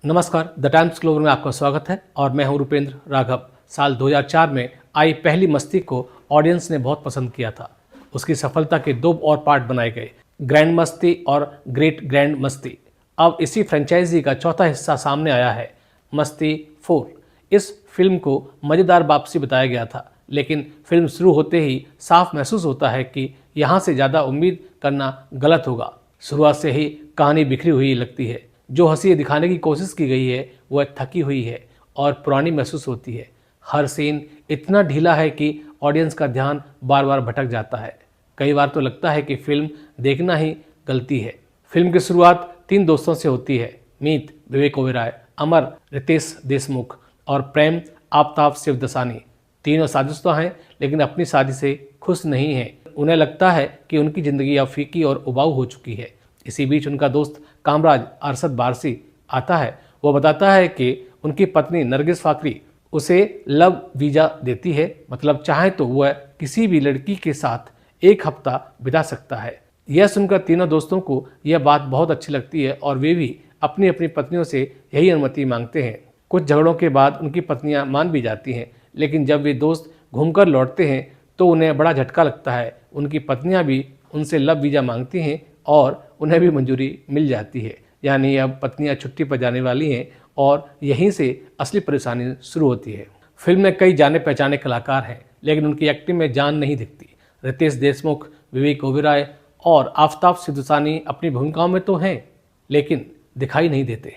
नमस्कार, the times global में आपका स्वागत है और मैं हूं रूपेंद्र राघव। साल 2004 में आई पहली मस्ती को ऑडियंस ने बहुत पसंद किया था। उसकी सफलता के दो और पार्ट बनाए गए, ग्रैंड मस्ती और ग्रेट ग्रैंड मस्ती। अब इसी फ्रेंचाइजी का चौथा हिस्सा सामने आया है, मस्ती 4। इस फिल्म को मज़ेदार वापसी बताया गया था, लेकिन फिल्म शुरू होते ही साफ महसूस होता है कि यहाँ से ज़्यादा उम्मीद करना गलत होगा। शुरुआत से ही कहानी बिखरी हुई लगती है। जो हंसी दिखाने की कोशिश की गई है वह थकी हुई है और पुरानी महसूस होती है। हर सीन इतना ढीला है कि ऑडियंस का ध्यान बार बार भटक जाता है। कई बार तो लगता है कि फिल्म देखना ही गलती है। फिल्म की शुरुआत 3 दोस्तों से होती है, मीत, विवेक ओबेरॉय, अमर, रितेश देशमुख और प्रेम, आफ्ताब शिवदसानी। तीनों शादीशुदा हैं लेकिन अपनी शादी से खुश नहीं हैं। उन्हें लगता है कि उनकी ज़िंदगी अब फीकी और उबाऊ हो चुकी है। इसी बीच उनका दोस्त कामराज अरशद वारसी आता है। वो बताता है कि उनकी पत्नी नरगिस फाकरी उसे लव वीज़ा देती है, मतलब चाहे तो वह किसी भी लड़की के साथ 1 हफ्ता बिता सकता है। यह सुनकर तीनों दोस्तों को यह बात बहुत अच्छी लगती है और वे भी अपनी अपनी पत्नियों से यही अनुमति मांगते हैं। कुछ झगड़ों के बाद उनकी पत्नियां मान भी जाती हैं, लेकिन जब वे दोस्त घूमकर लौटते हैं तो उन्हें बड़ा झटका लगता है। उनकी पत्नियां भी उनसे लव वीज़ा मांगती हैं और उन्हें भी मंजूरी मिल जाती है। यानी अब पत्नियां छुट्टी पर जाने वाली हैं और यहीं से असली परेशानी शुरू होती है। फिल्म में कई जाने पहचाने कलाकार हैं, लेकिन उनकी एक्टिंग में जान नहीं दिखती। रितेश देशमुख, विवेक ओबेरॉय और आफ्ताब शिवदसानी अपनी भूमिकाओं में तो हैं, लेकिन दिखाई नहीं देते।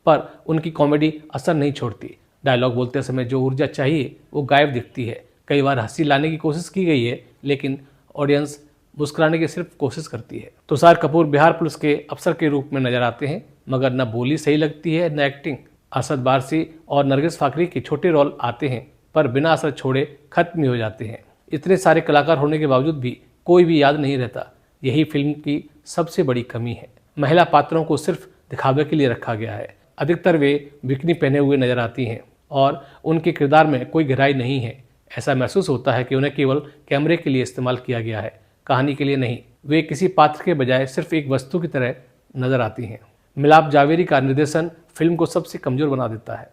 पर उनकी कॉमेडी असर नहीं छोड़ती। डायलॉग बोलते समय जो ऊर्जा चाहिए वो गायब दिखती है। कई बार हंसी लाने की कोशिश की गई है, लेकिन ऑडियंस मुस्कुराने की सिर्फ कोशिश करती है। तुषार कपूर बिहार पुलिस के अफसर के रूप में नजर आते हैं, मगर न बोली सही लगती है न एक्टिंग। अरशद वारसी और नरगिस फाकरी के छोटे रोल आते हैं, पर बिना असर छोड़े खत्म ही हो जाते हैं। इतने सारे कलाकार होने के बावजूद भी कोई भी याद नहीं रहता। यही फिल्म की सबसे बड़ी कमी है। महिला पात्रों को सिर्फ दिखावे के लिए रखा गया है। अधिकतर वे बिकनी पहने हुए नजर आती हैं और उनके किरदार में कोई गहराई नहीं है। ऐसा महसूस होता है कि उन्हें केवल कैमरे के लिए इस्तेमाल किया गया है, कहानी के लिए नहीं। वे किसी पात्र के बजाय सिर्फ एक वस्तु की तरह नजर आती हैं। मिलाप जावेरी का निर्देशन फिल्म को सबसे कमजोर बना देता है।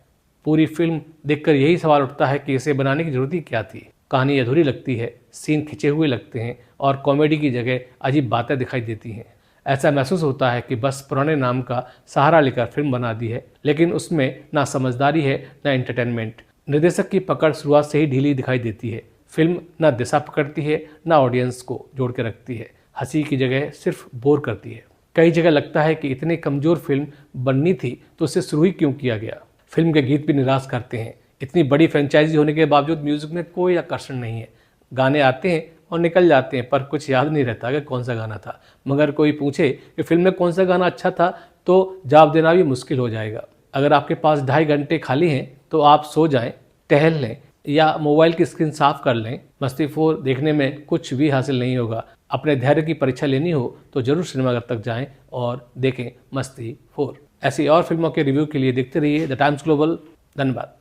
पूरी फिल्म देखकर यही सवाल उठता है कि इसे बनाने की जरूरत ही क्या थी। कहानी अधूरी लगती है, सीन खिंचे हुए लगते हैं और कॉमेडी की जगह अजीब बातें दिखाई देती हैं। ऐसा महसूस होता है कि बस पुराने नाम का सहारा लेकर फिल्म बना दी है, लेकिन उसमें ना समझदारी है ना एंटरटेनमेंट। निर्देशक की पकड़ शुरुआत से ही ढीली दिखाई देती है। फिल्म ना दिशा पकड़ती है ना ऑडियंस को जोड़ के रखती है। हंसी की जगह सिर्फ बोर करती है। कई जगह लगता है कि इतनी कमजोर फिल्म बननी थी तो उसे शुरू ही क्यों किया गया। फिल्म के गीत भी निराश करते हैं। इतनी बड़ी फ्रेंचाइजी होने के बावजूद म्यूजिक में कोई आकर्षण नहीं है। गाने आते हैं और निकल जाते हैं, पर कुछ याद नहीं रहता कि कौन सा गाना था। मगर कोई पूछे कि फिल्म में कौन सा गाना अच्छा था तो जवाब देना भी मुश्किल हो जाएगा। अगर आपके पास 2.5 घंटे खाली हैं तो आप सो जाएं, टहल लें या मोबाइल की स्क्रीन साफ कर लें। मस्ती 4 देखने में कुछ भी हासिल नहीं होगा। अपने धैर्य की परीक्षा लेनी हो तो जरूर सिनेमाघर तक जाएं और देखें मस्ती 4। ऐसी और फिल्मों के रिव्यू के लिए देखते रहिए द टाइम्स ग्लोबल। धन्यवाद।